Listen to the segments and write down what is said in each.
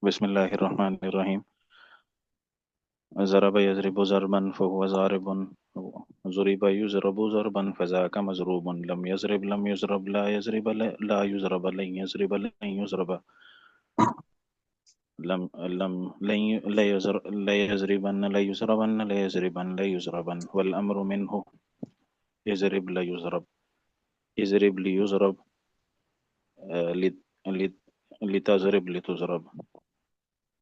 بسم الله الرحمن الرحيم. ضرب يضرب ضربا فهو ضارب، ضرب يضرب ضربا فذاك مضروب، لم يضرب لم يضرب لا يضرب لا يضرب لن يضرب لن يضرب لا يضربن لا يضربن لا يضربن لا يضربن، والأمر منه يضرب لا يضرب، يضرب ليضرب، لتضرب لتضرب،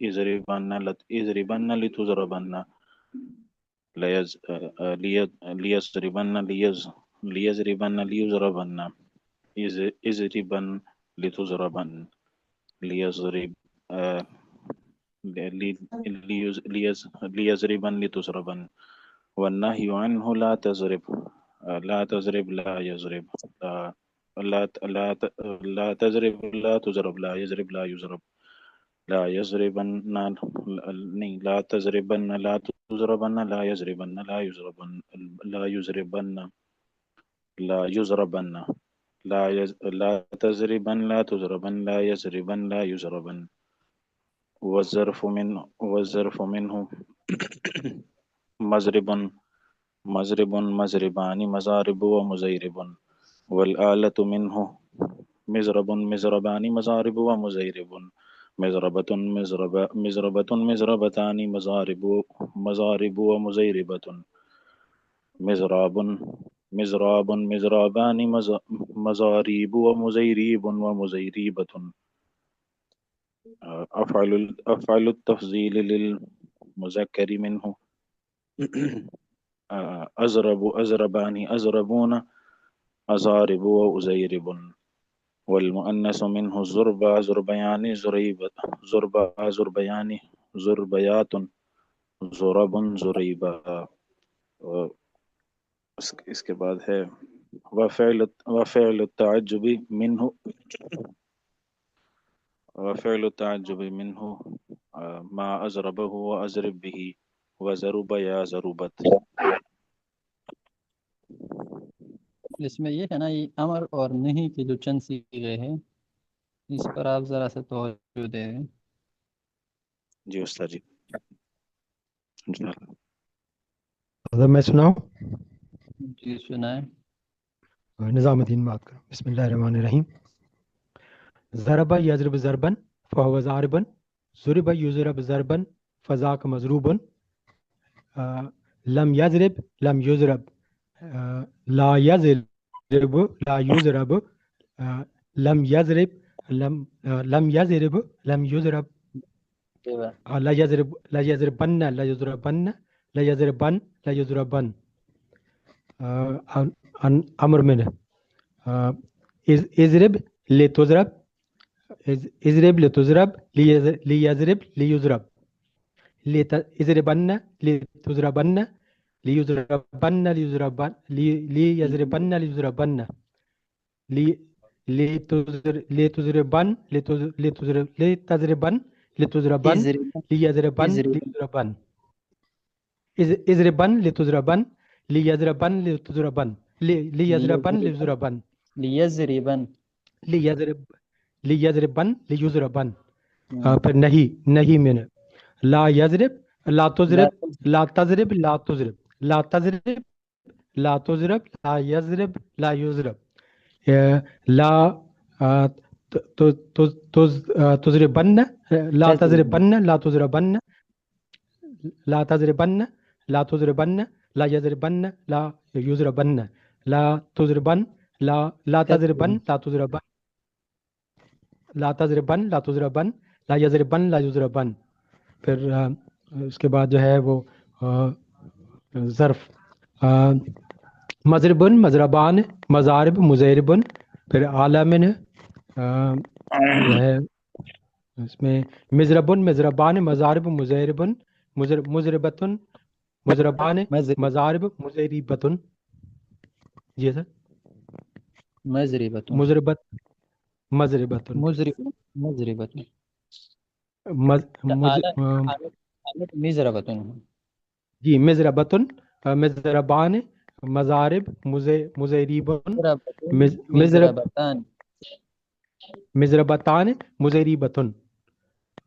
يضربن لتضربن، ليضربن ليضربن ليضربن، اضربن لتضربن، ليضرب آه، ليضربن لتضربن، والنهي عنه لا تضرب، لا تضرب لا يضرب، لا تضرب لا تضرب لا يضرب لا يضرب، لا يضربن نہیں لا تضربن لا تضربن لا يضربن لا يضربن لا يضربن لا يضربن لا تضربن لا تضربن لا يضربن لا يضربن، والظرف منه مضرب مضرب مضربان مضارب ومزيرب، والآلة منه مزرب مزربان مضارب ومزيرب، مزربة مزربة مزربتان مضارب ومزيربة، مزراب مزراب مزرابان مزاريب ومزيريب ومزيريبة. أفعل التفضيل للمذكر منه أزرب أزربان أزربون أزارب وأزيرب، والمؤنث منه زربا زربيان زربا زربيان زربيات زرب زریبا. اس کے بعد ہے وفعل التعجب منه وفعل التعجب منه ما أزربه وأزرب به وزرب یا زربت. اس میں یہ ہے نا، یہ امر اور نہیں کے جو چند صیغے ہیں اس پر آپ ذرا سا توجہ دیں. جی استاد جی حضرت میں سناؤں؟ جی سنائیں. نظام الدین بات کروں. بسم اللہ الرحمن الرحیم. ضرب یضرب ضربا فهو ضارب، ضرب یضرب ضربا فذاک مضروب، لم یضرب لم یضرب لا یضرب لا یضرب لم یضرب لم یضرب لم یضرب لا یضرب لا یضربن لا یضربن لا یضربن لا یضربن. امر من اضرب لتضرب اضرب لتضرب ليضرب ليضرب اضربن لتضربن ليضربن ليضربن ليضربن ليضربن لتضربن لتضربن لتضربن ليضربن ليضربن اضربن لتضربن ليضربن لتضربن ليضربن ليضربن لیضربن لیضربن لیضربن. پھر نہیں میں نے لا یضرب لا تضرب لا تضرب لا تضرب لا تضرب لا تضرب لا یضرب لا یضرب لا تضربن لا تضربن لا تضربن لا تضربن لا تضربن لا یضربن لا یضربن لا تضربن لا تضربن لا تضربن لا تضربن لا تضربن لا یضربن لا یضربن. پھر اس کے بعد جو ہے وہ ظرف مضربن مضربان مضارب مضیربن. پھر عالمن جو ہے اس میں مضربن مضربان مضارب مضیربن مضربتن مضربان مضارب مضیربتن. جی سر مضربتن مضربت مضربتن مضربتن مضربتن مضربتن. جی مضربتن مضربان مضارب مضیربن مضربتان مضربتان مضیربتن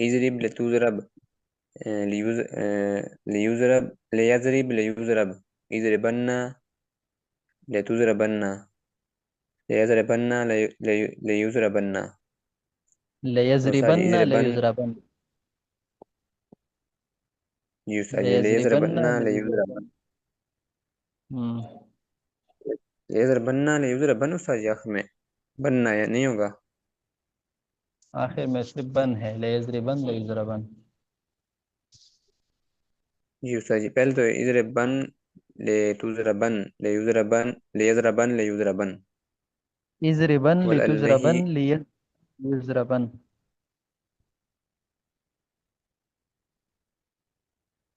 اضرب لتضرب ليضرب ليضرب ليضرب اضربن لتضربن ليضربن ليضربن اور استاد جی ليضربن اضربن ليضربن جی استاد جی ليضربن ليضربن ليضربن ليضربن ليضربن ليضربن استاد جی آخر میں بننا یا نہیں ہوگا آخر میں صرف بن ہے ليضربن ليضربن جی استاد جی پہلے تو اضربن لتضربن ليضربن ليضربن ليضربن اضربن والاللہ لتضربن ليضربن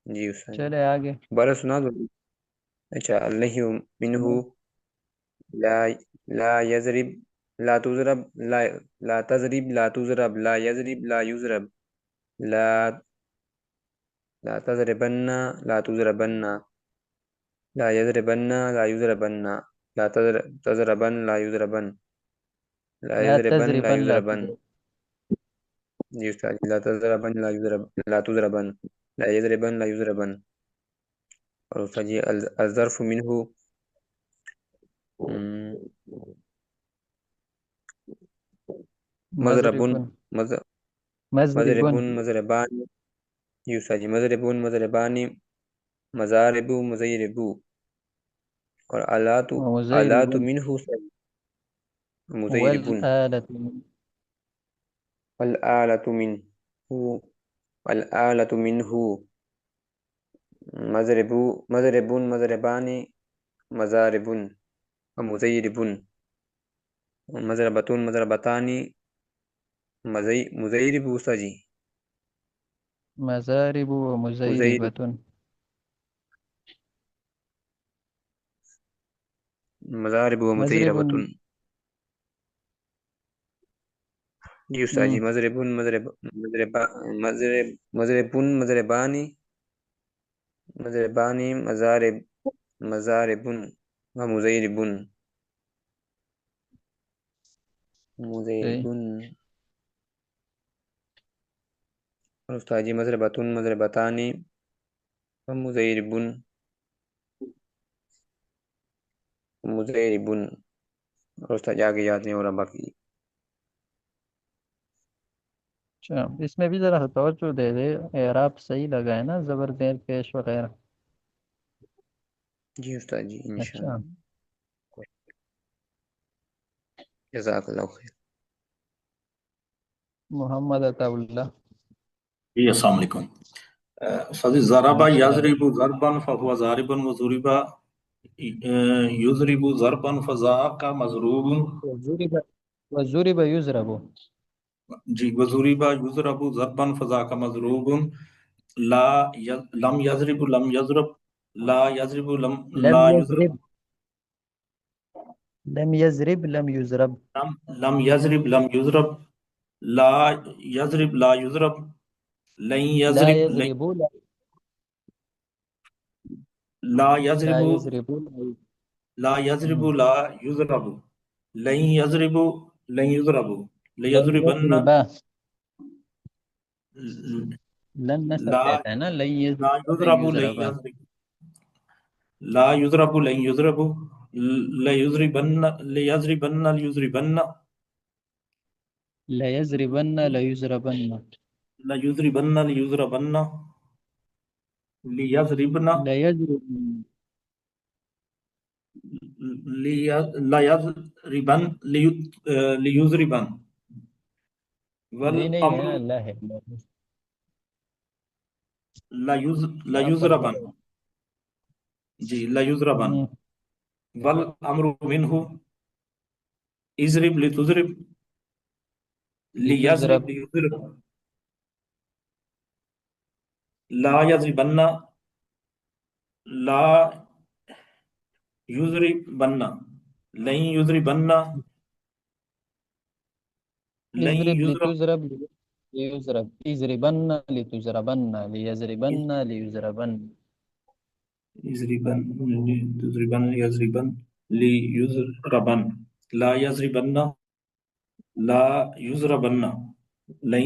جی استاد جی چلے آگے دوبارہ سنا دو اچھا اللہ منہ لا لا يضرب لا تضرب لا تضرب لا تضرب لا يضرب لا يضرب لا لا تضربن لا تضربن لا يضربن لا يضربن لا تضربن لا يضربن لا لا يضربن لا تضربن لا يضربن تضرب جی استاد لا تضربن لا يضرب لا تضربن لا يضربن لا يضربن اور استاد جی الظرف منه مضرب مضرب مضرب مضرب مضربان جی استاد جی مضرب مضربان مضارب مضیرب اور آلات ومزيرب منه مضیرب والآلة والآلة منه والآلة منه مضرب مضرب مضربان مضارب ومزيرب مضربة مضربتان مزيرب استاد جی مزارب مزيرب ومزيربة مضارب ومزيربة مضرب جی استاد جی مضرب مضرب مضرب مضربان مضربان مضارب مضارب ومزيرب مزيرب اور استاد جی مضربة مضربتان ومزيرب مزيرب اور استاد جی آگے یاد نہیں ہو رہا باقی اچھا اس میں بھی ذرا توجہ دے دے اعراب صحیح لگا ہے نا زبر زیر پیش وغیرہ جی استاد جی اچھا انشاءاللہ جزاک اللہ خیر محمد عطا اللہ جی السلام علیکم فضی ضربہ السلام یضرب ضربا فهو ضارب وضرب یضرب ضربا فذاک مضروب وضرب یضرب جی وضرب یضرب ضربا فذاک مضروب لا لم یضرب لم یضرب لا یضرب لم لا یضرب یضرب لم یضرب لم یضرب لم یضرب لم یضرب لا یضرب لا یضرب لن لا یضرب یضرب لا لا یضرب یضرب لا یضرب لا یضرب لن یضرب لن یضرب لن لیضربن یضرب لن نصب لا دیتا ہے نا لن لا یضرب یضرب لن یضرب یضرب لا یضرب لن یضرب لیضربن لیضربن لیضربن لا یضربن لا یضربن لیضربن لیضربن لیضربن لا یضرب لا یضربن لیضربن نہیں والامر ہے اللہ ہے لا آپ پڑھ یضربن جی لا یضربن لیں والامر منه اضرب لتضرب لتضرب لیضرب لیضرب لا یضربن لا یضربن لن یضربن لن اضرب یضرب لتضرب ليضرب اضربن لتضربن ليضربن ليضربن یضربن تضربن یضربن لیضربن لا یضربن لا یضربن لن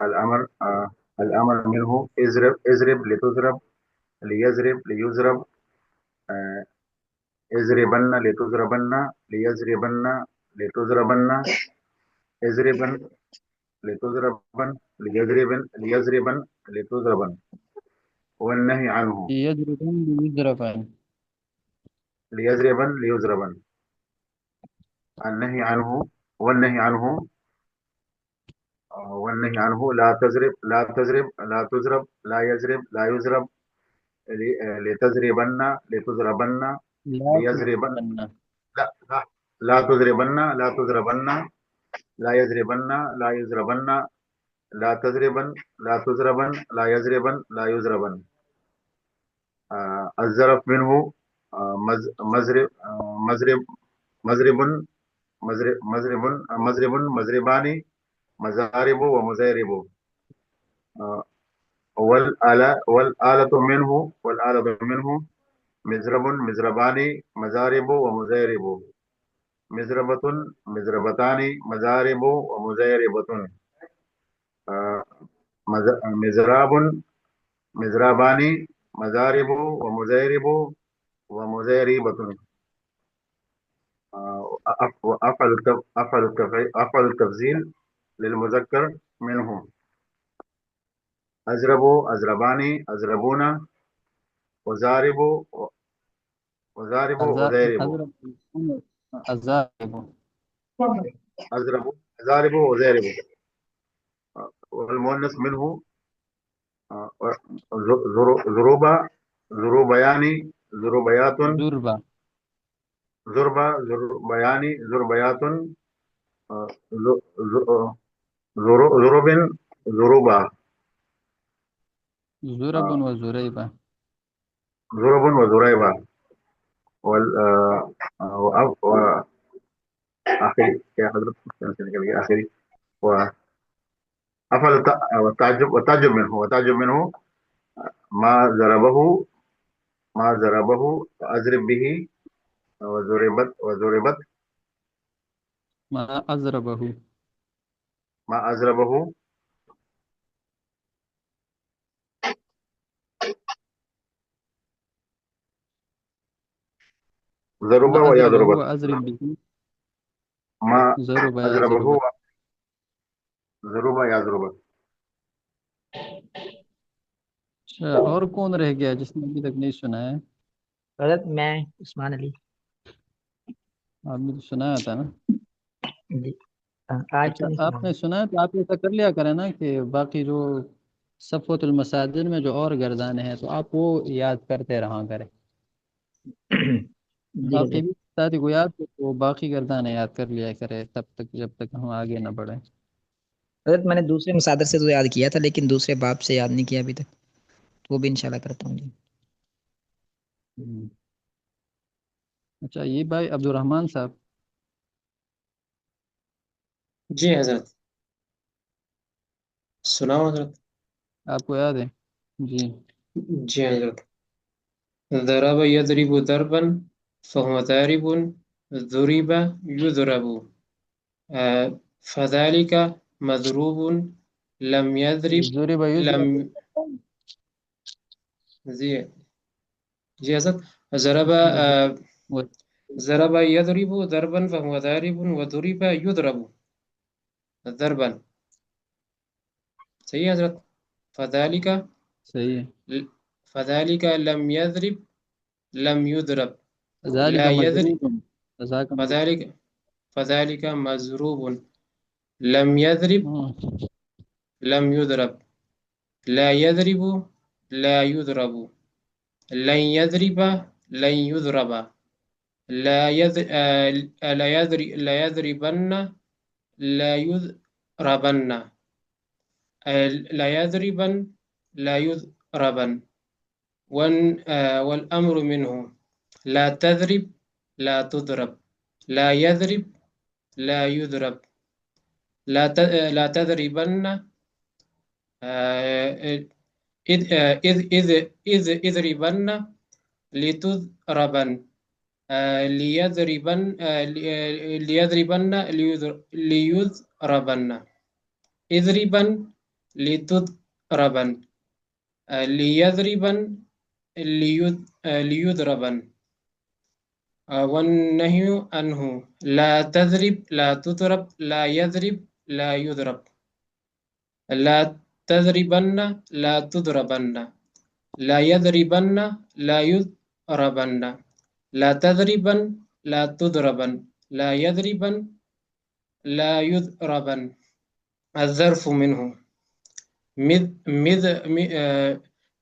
الأمر منه اضرب لتضرب ليضرب ليضرب اضربن لتضربن ليضربن لتضربن اضربن لتضربن ليضربن لتضربن. والنهي عنه يضربن يضربن. ليضربن ليضربن. النهي عنه والنهي عنه والنهي عنه لا تضرب لا تضرب لا تضرب لا يضرب لا يضرب لتضربن لتضربن لا ليضربن تضربن. لا لا لا تضربن لا تضربن لا يضربن لا يضربن لا تضربن لا تضربن لا يضربن لا يضربن. الظرف منه مضرب مضرب مضرب مضرب مضرب مضربان مضارب ومضارب. والآلة منه مضرب مضربان مضارب ومضارب. مضربة مضربتان مضارب ومضاربة. مضراب مضربان مضارب ومضارب ومضاربة. أفعل التفضيل للمذكر منه أضرب أضربان أضربون وضارب وضارب وضارب. أضرب. أضرب أضارب وضارب. والمؤنث منه ضروبا ضروبيان ضروبيات ضربة. ضربة ضربيان ضربيات. ضرب ضروبا ضرب وزريبة. ضرب وضريبة. آخری کیا حضرت نکل گیا آخری. وأفعل والتعجب منه ما ضربه أضرب به وضربت ما أضربه. ما أضربه ضرب ما ويا أضربه ضربت. وأضرب به. ما ضرب يا أضربه ضربت. ضرب يا ضربت. اچھا، اور کون رہ گیا جس نے ابھی تک نہیں سنا ہے؟ حضرت میں عثمان علی. آپ نے تو سنایا تھا نا؟ جی آج اچھا، تو نہیں آپ نے سنا ہے تو آپ ایسا کر لیا کریں نا کہ باقی جو صفوت المصادر میں جو اور گردانے ہیں تو آپ وہ یاد کرتے رہا کریں. باقی بھی ساتھی کو یاد ہو تو باقی گردانے یاد کر لیا کرے تب تک جب تک ہم آگے نہ بڑھیں. حضرت میں نے دوسرے مصادر سے تو یاد کیا تھا لیکن دوسرے باب سے یاد نہیں کیا ابھی تک، وہ بھی انشاءاللہ کرتا ہوں. جی اچھا، یہ بھائی عبد الرحمن صاحب. جی حضرت سناؤ حضرت. آپ کو یاد ہے؟ جی جی حضرت. ضرب یضرب ضربا فهو ضارب ضرب یضرب. فذلك مضروب لم يضرب ضرب لم يضرب جی جی حضرت ضرب و- ضرب يضرب ضربا فهو ضارب وضرب يضرب ضربا صحیح ہے حضرت فذلك صحیح ہے فذلك لم يضرب لم يضرب ذلك لا يضرب مضروب ذاك فذلك مضروب لم يضرب لم يضرب لا يضرب لا يضرب لن يضرب لن يضرب لا يضربن لا يضربن لا يضربن لا يضربن والأمر منه لا تضرب لا تضرب لا يضرب لا يضرب لا تضربن إذ اضربن لتضربن ليضربن ليضربن ليضربن اضربن لتضربن ليضربن ليضربن والنهي عنه لا تضرب لا تضرب لا يضرب لا يضرب لا تضربن لا تضربن لا يضربن لا يضربن لا تضربن لا تضربن لا يضربن لا يضربن الظرف منه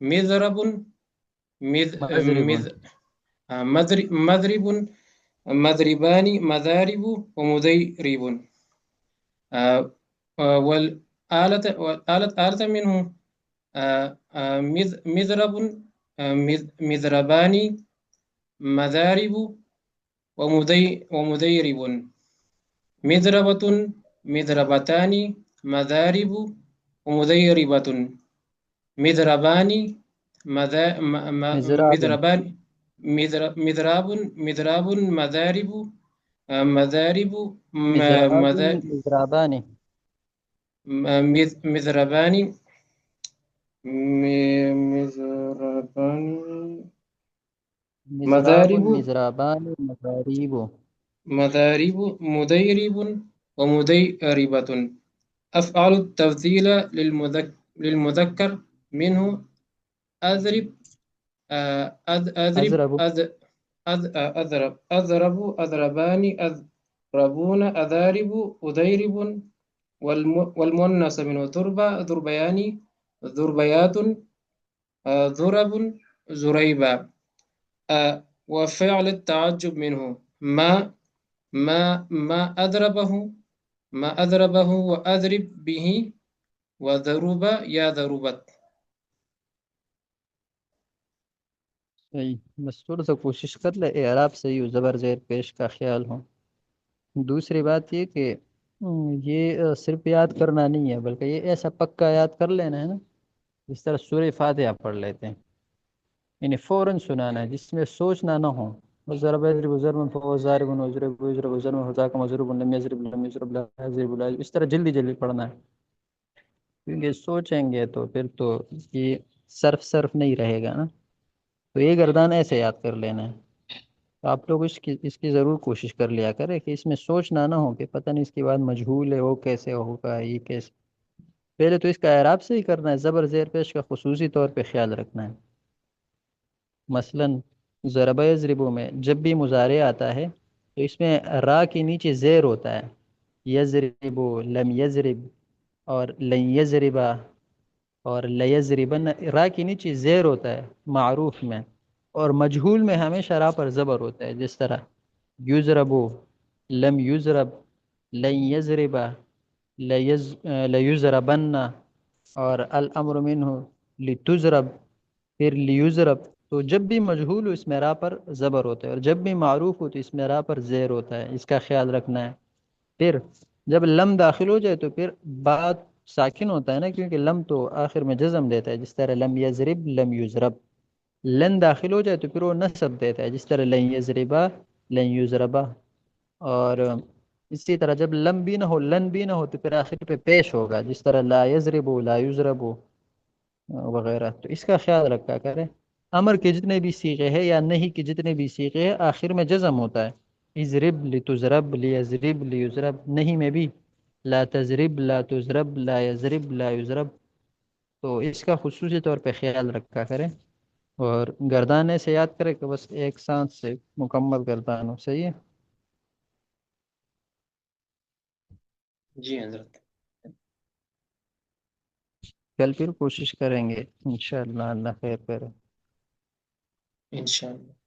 مضرب مضرب مضربان مضارب ومضيرب والآلة منه مضرب مضربان مضارب ومضيرب مضربة مضربتان مضارب ومضيربة مضربان مضربان مضراب مضراب مضارب مضارب مضربان مضربان مضارب مضربان مضاريب مضارب مضيرب ومضيربة أفعل التفضيل للمذكر منه أضرب أضرب أضرب أضرب أضربان أضربون أضارب أضيرب والمؤنث منه ضرب ضربيان ضربيات ضرب زريبا وفعل التعجب منه ما أضربه وأضرب به وضرب يا ضربت صحیح بس تھوڑا سا کوشش کر لے اعراب صحیح ہو زبر زیر پیش کا خیال ہو دوسری بات یہ کہ یہ صرف یاد کرنا نہیں ہے بلکہ یہ ایسا پکا یاد کر لینا ہے نا جس طرح سورہ فاتحہ پڑھ لیتے ہیں یعنی فوراً سنانا ہے جس میں سوچنا نہ ہو ضرب يضرب ضربا فهو ضارب ويضرب يضرب ضربا فذاك مضروب لم يضرب لم يضرب لا يضرب لا اس طرح جلدی جلدی پڑھنا ہے کیونکہ سوچیں گے تو پھر تو یہ صرف نہیں رہے گا نا تو یہ گردان ایسے یاد کر لینا ہے آپ لوگ اس کی ضرور کوشش کر لیا کریں کہ اس میں سوچنا نہ ہو کہ پتہ نہیں اس کے بعد مجہول ہے وہ کیسے ہوگا یہ کیسے پہلے تو اس کا اعراب سے ہی کرنا ہے زبر زیر پیش کا خصوصی طور پہ خیال رکھنا ہے مثلا ضرب یضرب میں جب بھی مضارع آتا ہے تو اس میں را کے نیچے زیر ہوتا ہے یضرب لم یضرب اور لن یضربا اور لیضربن را کے نیچے زیر ہوتا ہے معروف میں اور مجہول میں ہمیشہ را پر زبر ہوتا ہے جس طرح یضرب لم یضرب لن یضربا لیضربن اور الامر منہ لتضرب پھر لیضرب تو جب بھی مجہول ہو اس میں را پر زبر ہوتا ہے اور جب بھی معروف ہو تو اس میں را پر زیر ہوتا ہے اس کا خیال رکھنا ہے پھر جب لم داخل ہو جائے تو پھر بات ساکن ہوتا ہے نا کیونکہ لم تو آخر میں جزم دیتا ہے جس طرح لم یضرب لم یضرب لن داخل ہو جائے تو پھر وہ نصب دیتا ہے جس طرح لن یضربا لن یضربا اور اسی طرح جب لم بھی نہ ہو لن بھی نہ ہو تو پھر آخر پہ پیش ہوگا، جس طرح لا یضرب لا یضرب وغیرہ، تو اس کا خیال رکھا کریں۔ امر کے جتنے بھی صیغے ہیں یا نہیں کے جتنے بھی صیغے ہیں آخر میں جزم ہوتا ہے، اضرب لتضرب لیضرب لیضرب، نہیں میں بھی لا تضرب لا تضرب لا یضرب لا یضرب، تو اس کا خصوصی طور پہ خیال رکھا کریں، اور گردانے سے یاد کریں کہ بس ایک سانس سے مکمل گردان ہو، صحیح ہے؟ جی حضرت، کل پھر کوشش کریں گے انشاءاللہ، اللہ خیر کرے۔ انشاءاللہ۔